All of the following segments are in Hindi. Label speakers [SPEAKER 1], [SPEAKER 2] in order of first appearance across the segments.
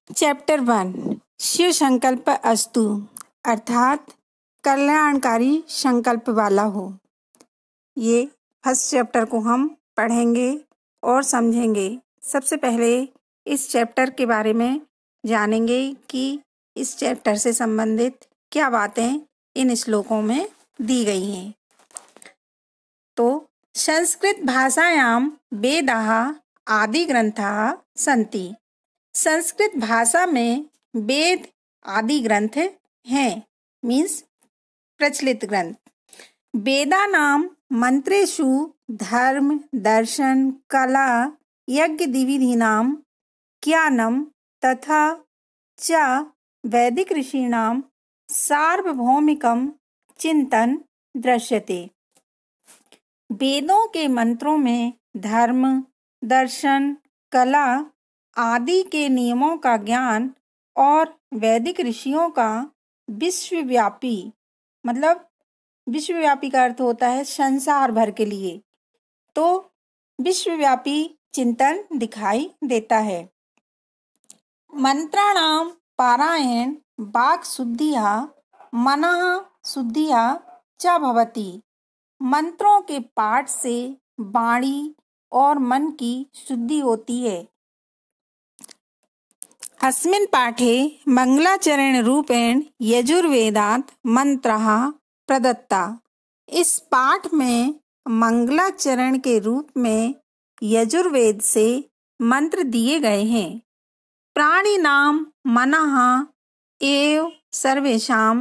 [SPEAKER 1] चैप्टर 1 शिव संकल्प अस्तु अर्थात कल्याणकारी संकल्प वाला हो। ये फर्स्ट चैप्टर को हम पढ़ेंगे और समझेंगे। सबसे पहले इस चैप्टर के बारे में जानेंगे कि इस चैप्टर से संबंधित क्या बातें इन श्लोकों में दी गई हैं। तो संस्कृत भाषायां वेदाः आदि ग्रंथाः सन्ति। संस्कृत भाषा में वेद आदि ग्रंथ हैं, मीन्स प्रचलित ग्रंथ। वेदानां मंत्रेषु धर्म दर्शन कला यज्ञ विधिनां ज्ञानं तथा च वैदिक ऋषीणां सार्वभौमिकं चिंतन दृश्यते। वेदों के मंत्रों में धर्म दर्शन कला आदि के नियमों का ज्ञान और वैदिक ऋषियों का विश्वव्यापी मतलब विश्वव्यापी का अर्थ होता है संसार भर के लिए, तो विश्वव्यापी चिंतन दिखाई देता है। मंत्राणां पारायण वाक् शुद्धिया मनः शुद्धिया च भवति। मंत्रों के पाठ से वाणी और मन की शुद्धि होती है। अस्मिन् पाठे मंगलाचरण रूपेण यजुर्वेदात् मंत्रः प्रदत्ता। इस पाठ में मंगलाचरण के रूप में यजुर्वेद से मंत्र दिए गए हैं। प्राणिनां मनः एव सर्वेषां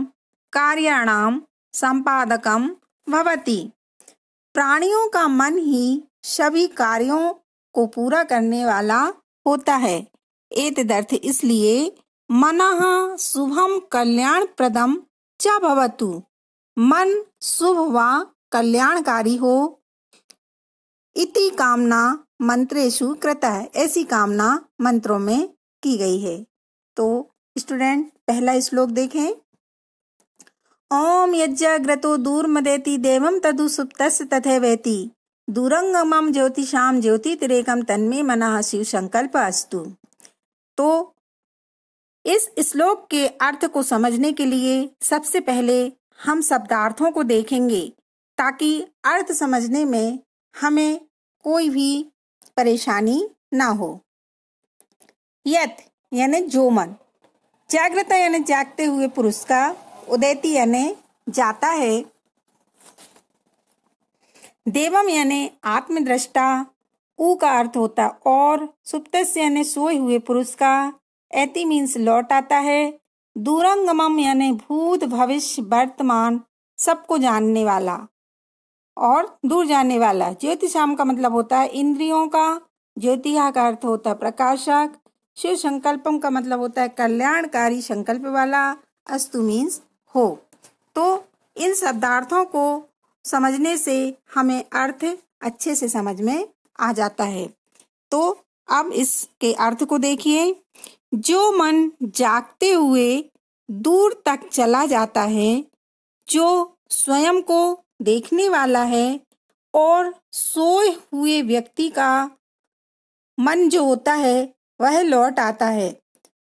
[SPEAKER 1] कार्याणां संपादकं भवति। प्राणियों का मन ही सभी कार्यों को पूरा करने वाला होता है। एतदर्थ इसलिए मनः शुभम कल्याणप्रदम च भवतु। मन शुभ व कल्याणकारी हो इति कामना मंत्रेषु कृता है, ऐसी कामना मंत्रों में की गई है। तो स्टूडेंट पहला श्लोक देखें। ओम यज्ञग्रतो दूरमदेति देवं तदु सुप्तस्य तथैवेति दूरंगमं ज्योतिषां ज्योतितिरेकं तन्मे मनः शिव संकल्प अस्तु। तो इस श्लोक के अर्थ को समझने के लिए सबसे पहले हम शब्दार्थों को देखेंगे, ताकि अर्थ समझने में हमें कोई भी परेशानी ना हो। यत यानी जो मन, जागृत यानी जागते हुए पुरुष का, उदैति यानी जाता है, देवम यानी आत्मदृष्टा, ऊ का अर्थ होता और सुप्तस्य यानी सोए हुए पुरुष का, ऐति मीन्स लौट आता है, दूरंगमम यानी भूत भविष्य वर्तमान सबको जानने वाला और दूर जाने वाला, ज्योतिषाम का मतलब होता है इंद्रियों का, ज्योतिहा का अर्थ होता है प्रकाशक, शिव संकल्पम का मतलब होता है कल्याणकारी संकल्प वाला, अस्तु मीन्स हो। तो इन शब्दार्थों को समझने से हमें अर्थ अच्छे से समझ में आ जाता है। तो अब इसके अर्थ को देखिए। जो मन जागते हुए दूर तक चला जाता है, जो स्वयं को देखने वाला है, और सोए हुए व्यक्ति का मन जो होता है वह लौट आता है,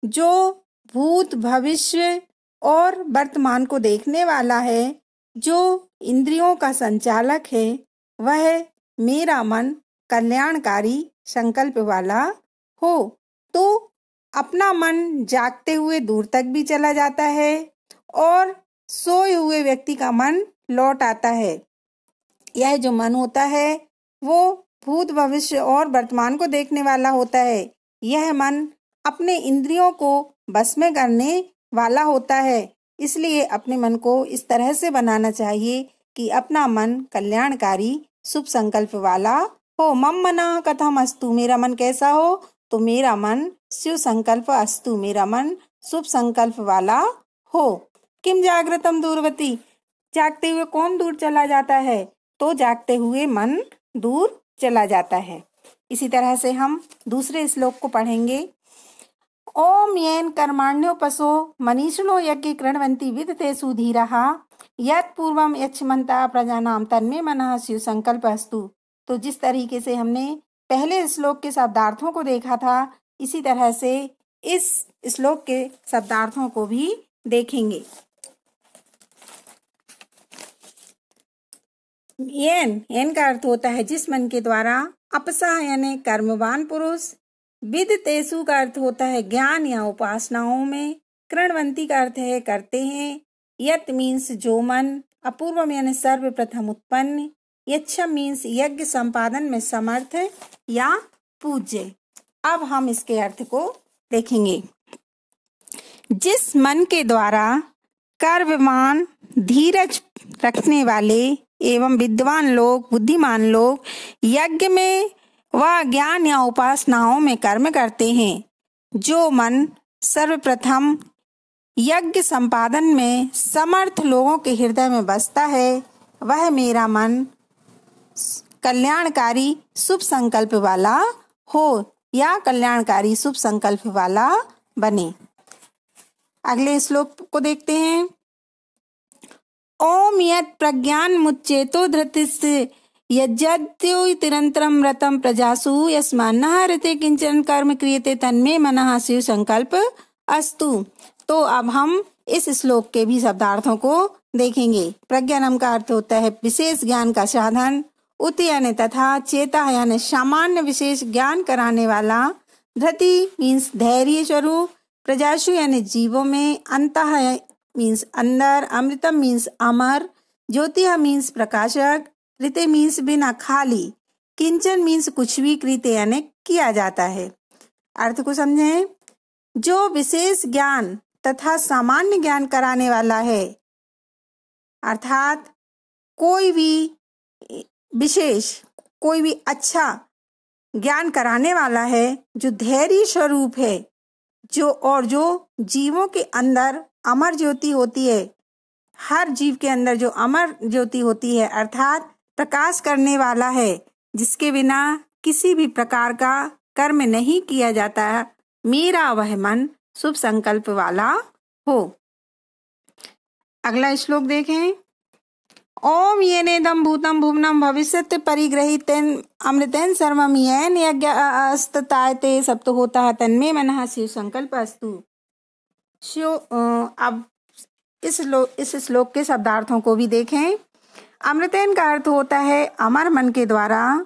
[SPEAKER 1] जो भूत भविष्य और वर्तमान को देखने वाला है, जो इंद्रियों का संचालक है, वह मेरा मन कल्याणकारी संकल्प वाला हो। तो अपना मन जागते हुए दूर तक भी चला जाता है और सोए हुए व्यक्ति का मन लौट आता है। यह जो मन होता है वो भूत भविष्य और वर्तमान को देखने वाला होता है। यह मन अपने इंद्रियों को बस में करने वाला होता है। इसलिए अपने मन को इस तरह से बनाना चाहिए कि अपना मन कल्याणकारी शुभ संकल्प वाला हो। मम मनः कथम अस्तु, मेरा मन कैसा हो, तो मेरा मन शिव संकल्प अस्तु, मेरा मन शुभ संकल्प वाला हो। किम जागृतम दूरवती, जागते हुए कौन दूर चला जाता है, तो जागते हुए मन दूर चला जाता है। इसी तरह से हम दूसरे श्लोक को पढ़ेंगे। ओम येन कर्माण्योपसो मनीषिणो यज्ञ कृण्वन्ति विदतेषु धीराः यत् पूर्वं यच्छमन्तः प्रजानां तन्मे मनः शिव संकल्प अस्तु। तो जिस तरीके से हमने पहले श्लोक के शब्दार्थों को देखा था, इसी तरह से इस श्लोक के शब्दार्थों को भी देखेंगे। येन का अर्थ होता है जिस मन के द्वारा, अपसः यानी कर्मवान पुरुष, विदतेषु का अर्थ होता है ज्ञान या उपासनाओं में, कृण्वन्ति का अर्थ है करते हैं, यत मीन्स जो मन, अपूर्वम यानी सर्वप्रथम उत्पन्न, यच्छम मीन्स यज्ञ संपादन में समर्थ या पूज्य। अब हम इसके अर्थ को देखेंगे। जिस मन के द्वारा कर्मवान, धीरज रखने वाले एवं विद्वान लोग, बुद्धिमान लोग यज्ञ में व ज्ञान या उपासनाओं में कर्म करते हैं, जो मन सर्वप्रथम यज्ञ संपादन में समर्थ लोगों के हृदय में बसता है, वह मेरा मन कल्याणकारी शुभ संकल्प वाला हो या कल्याणकारी शुभ संकल्प वाला बने। अगले श्लोक को देखते हैं। ओम यत् प्रज्ञान मुच्चेतो धृतिस्य यज्ञत्यो तिरंतरम रतम प्रजासु यस्मान्नः ऋते किंचन कर्म क्रियते तन्मे मनः शिव संकल्प अस्तु। तो अब हम इस श्लोक के भी शब्दार्थों को देखेंगे। प्रज्ञानम का अर्थ होता है विशेष ज्ञान का साधन, उत यानी तथा, चेता यानी सामान्य विशेष ज्ञान कराने वाला, धृति मीन्स धैर्य स्वरूप, प्रजासु यानी जीवों में, अंतः मीन्स अंदर, अमृतम मीन्स अमर, ज्योतिः मीन्स प्रकाशक, ऋते मीन्स बिना, खाली, किंचन मीन्स कुछ भी, कृत्य यानी किया जाता है। अर्थ को समझें। जो विशेष ज्ञान तथा सामान्य ज्ञान कराने वाला है, अर्थात कोई भी विशेष, कोई भी अच्छा ज्ञान कराने वाला है, जो धैर्य स्वरूप है, जो जीवों के अंदर अमर ज्योति होती है, हर जीव के अंदर जो अमर ज्योति होती है, अर्थात प्रकाश करने वाला है, जिसके बिना किसी भी प्रकार का कर्म नहीं किया जाता, मेरा वह मन शुभ संकल्प वाला हो। अगला श्लोक देखें। ओम येनेदं भूतं भुवनं भविष्यति परिग्रहीतेन अमृतेन सर्वं येन यज्ञस्ततायते सप्तो होता तन्मे मनः शिव संकल्प अस्तु। अब इस श्लोक के शब्दार्थों को भी देखें। अमृतेन का अर्थ होता है अमर मन के द्वारा,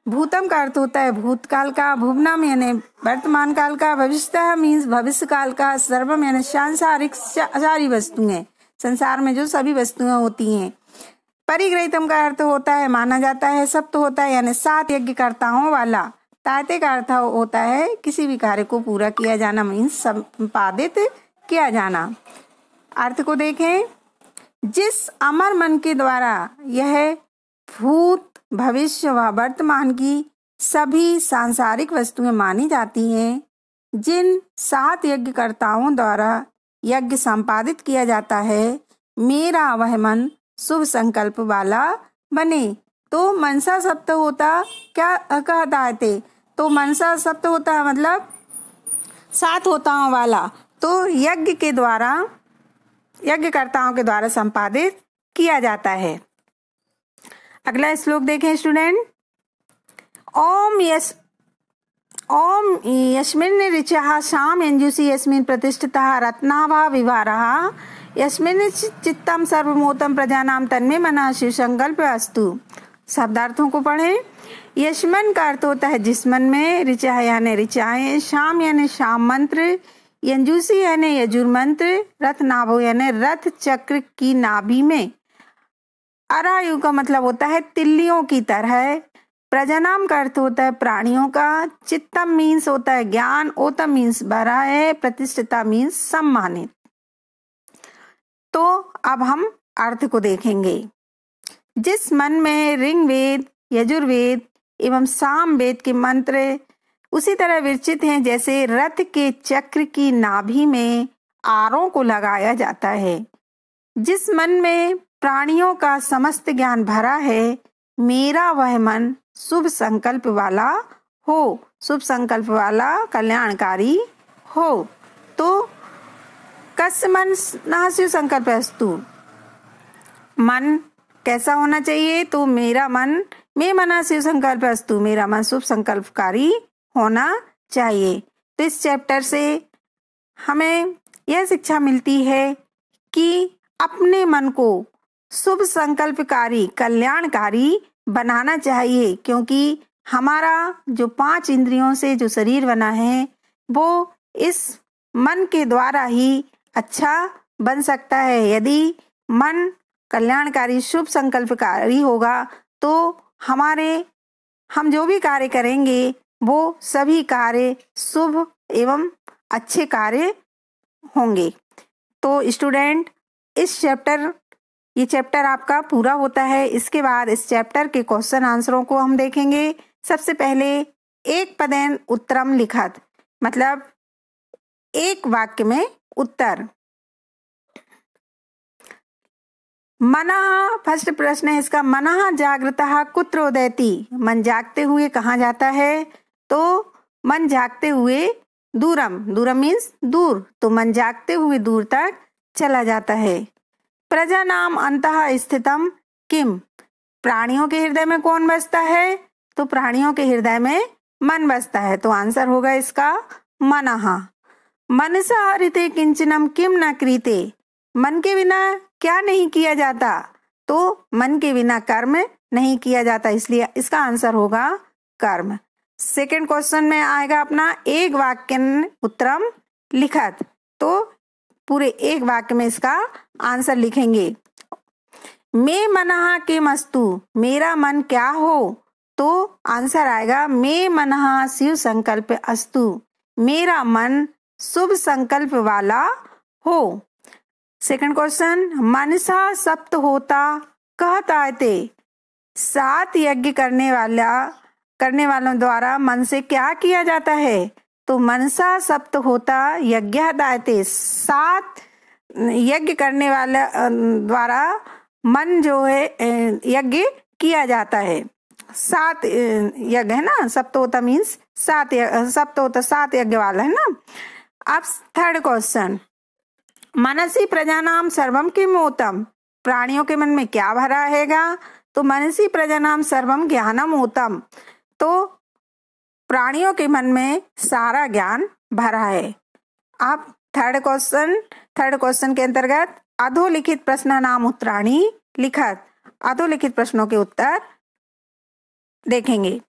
[SPEAKER 1] भूतम का अर्थ होता है भूतकाल का, भुवनम यानी वर्तमान काल का, भविष्यतः मीन्स भविष्य काल का, सर्वम यानी सांसारिक सारी वस्तुएं, संसार में जो सभी वस्तुएं होती हैं। परिग्रहितम का अर्थ होता है माना जाता है, सप्त होता है यानी 7 यज्ञकर्ताओं वाला, तायते का अर्थ होता है किसी भी कार्य को पूरा किया जाना, मीन्स संपादित किया जाना। अर्थ को देखें। जिस अमर मन के द्वारा यह भूत, भविष्य व वर्तमान की सभी सांसारिक वस्तुएं मानी जाती हैं, जिन 7 यज्ञकर्ताओं द्वारा यज्ञ संपादित किया जाता है, मेरा वह मन शुभ संकल्प वाला बने। तो मनसा सप्त होता क्या कहता है, तो मनसा सप्त होता मतलब 7 होताओं वाला, तो यज्ञ के द्वारा, यज्ञकर्ताओं के द्वारा संपादित किया जाता है। अगला श्लोक देखें स्टूडेंट। ओम यस्मिन् ऋचः शाम यंजुषि यस्मिन् प्रतिष्ठितः रत्नाभा विवारः यस्मिन् चित्तम सर्वमोतम प्रजानाम तन्मे मनः शिव संकल्प अस्तु। शब्दार्थों को पढ़ें। यशमन का अर्थ होता है जिस मन में, ऋचा यानी ऋचाएं, शाम यानी शाम मंत्र, यंजुषि यानी यजुर मंत्र, रथ नाभो यानी रथ चक्र की नाभि में, अरायु का मतलब होता है तिल्लियों की तरह, प्रजनाम का अर्थ होता है प्राणियों का, चित्तम मीन्स होता है ज्ञान, ओतम मीन्स भरा है, प्रतिष्ठिता मीन्स सम्मानित। तो अब हम अर्थ को देखेंगे। जिस मन में ऋग्वेद, यजुर्वेद एवं साम वेद के मंत्र उसी तरह विरचित हैं जैसे रथ के चक्र की नाभि में आरों को लगाया जाता है, जिस मन में प्राणियों का समस्त ज्ञान भरा है, मेरा वह मन शुभ संकल्प वाला हो, शुभ संकल्प वाला कल्याणकारी हो। तो कस्य मन शिव संकल्प अस्तु, मन कैसा होना चाहिए, तो मेरा मन, मैं मना शिव संकल्प अस्तु, मेरा मन शुभ संकल्पकारी होना चाहिए। तो इस चैप्टर से हमें यह शिक्षा मिलती है कि अपने मन को शुभ संकल्पकारी, कल्याणकारी बनाना चाहिए, क्योंकि हमारा जो 5 इंद्रियों से जो शरीर बना है वो इस मन के द्वारा ही अच्छा बन सकता है। यदि मन कल्याणकारी, शुभ संकल्पकारी होगा तो हम जो भी कार्य करेंगे वो सभी कार्य शुभ एवं अच्छे कार्य होंगे। तो स्टूडेंट, ये चैप्टर आपका पूरा होता है। इसके बाद इस चैप्टर के क्वेश्चन आंसरों को हम देखेंगे। सबसे पहले एक पदेन उत्तरम लिखत, मतलब एक वाक्य में उत्तर। मनः, फर्स्ट प्रश्न है इसका, मनः जागृतः कुत्र उदेति, मन जागते हुए कहाँ जाता है? तो मन जागते हुए दूरम, दूरम मीन्स दूर, तो मन जागते हुए दूर तक चला जाता है। प्रजानाम अंतः स्थितम किम, प्राणियों के हृदय में कौन बसता है? तो प्राणियों के हृदय में मन बसता है, तो आंसर होगा इसका मनः। मनसा हरिते किंचनम किम न क्रीते, मन के बिना क्या नहीं किया जाता? तो मन के बिना कर्म नहीं किया जाता, इसलिए इसका आंसर होगा कर्म। सेकंड क्वेश्चन में आएगा अपना एक वाक्य उत्तरम लिखत, तो पूरे एक वाक्य में इसका आंसर लिखेंगे। मे मनः किम अस्तु, मेरा मन क्या हो? तो आंसर आएगा मे मनः शिव संकल्प अस्तु, मेरा मन शुभ संकल्प वाला हो। सेकंड क्वेश्चन, मनसा सप्त होता कहता थे, 7 यज्ञ करने वालों द्वारा मन से क्या किया जाता है? तो मनसा सप्त होता यज्ञ दायते, 7 यज्ञ करने वाले द्वारा मन जो है यज्ञ किया जाता है। 7 यज्ञ है ना, सप्त होता मीन्स 7 यज्ञ वाला है ना। अब थर्ड क्वेश्चन, मनसी प्रजानाम सर्वम किमोतम, प्राणियों के मन में क्या भरा रहेगा? तो मनसी प्रजानाम सर्वम ज्ञानम होतम, तो प्राणियों के मन में सारा ज्ञान भरा है। अब थर्ड क्वेश्चन के अंतर्गत अधोलिखित प्रश्न नाम उत्तराणी लिखत, अधोलिखित प्रश्नों के उत्तर देखेंगे।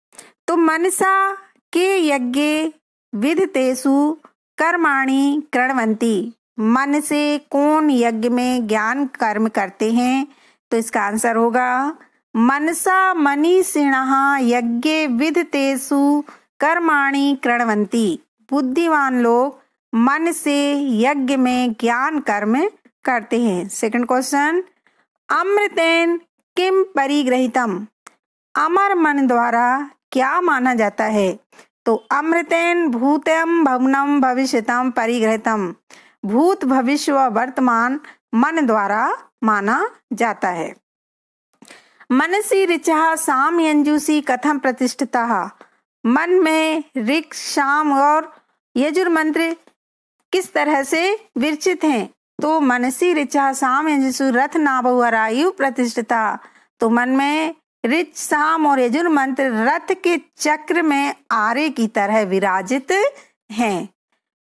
[SPEAKER 1] तो मनसा के यज्ञ विधतेषु कर्माणि कृण्वन्ति, मन से कौन यज्ञ में ज्ञान कर्म करते हैं? तो इसका आंसर होगा मनसा मनीषिणः यज्ञे विधतेषु कर्माणि कृण्वन्ति, बुद्धिमान लोग मन से यज्ञ में ज्ञान कर्म करते हैं। सेकंड क्वेश्चन, अमृतेन किम परिगृहीतम, अमर मन द्वारा क्या माना जाता है? तो अमृतेन भूतम भवनम भविष्यतम परिगृहीतम, भूत भविष्य व वर्तमान मन द्वारा माना जाता है। मनसी ऋचः साम यंजूसी कथम प्रतिष्ठितः, मन में ऋक्, साम और यजुर मंत्र किस तरह से विरचित हैं? तो मनसी ऋचः साम यंजूसु रथ नाभौ अरायु प्रतिष्ठिता, तो मन में ऋच, साम और यजुर मंत्र रथ के चक्र में आरे की तरह विराजित हैं।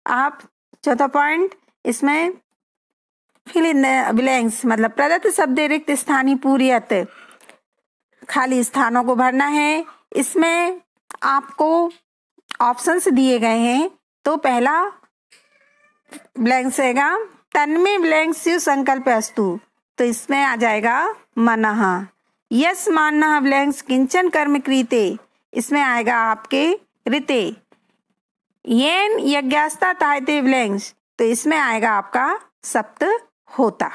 [SPEAKER 1] आप चौथा पॉइंट, इसमें फिल इन द ब्लैंक्स, मतलब प्रदत्त शब्द रिक्त स्थानीय पूर्यत, खाली स्थानों को भरना है। इसमें आपको ऑप्शंस दिए गए हैं। तो पहला ब्लैंक्स रहेगा तन्मे ब्लैंक्स शिव संकल्प अस्तु, तो इसमें आ जाएगा मनः। यस मानना ब्लैंक्स किंचन कर्म क्रीते, इसमें आएगा आपके ऋते। येन यज्ञास्ता तायते ब्लैंक्स, तो इसमें आएगा आपका सप्त होता।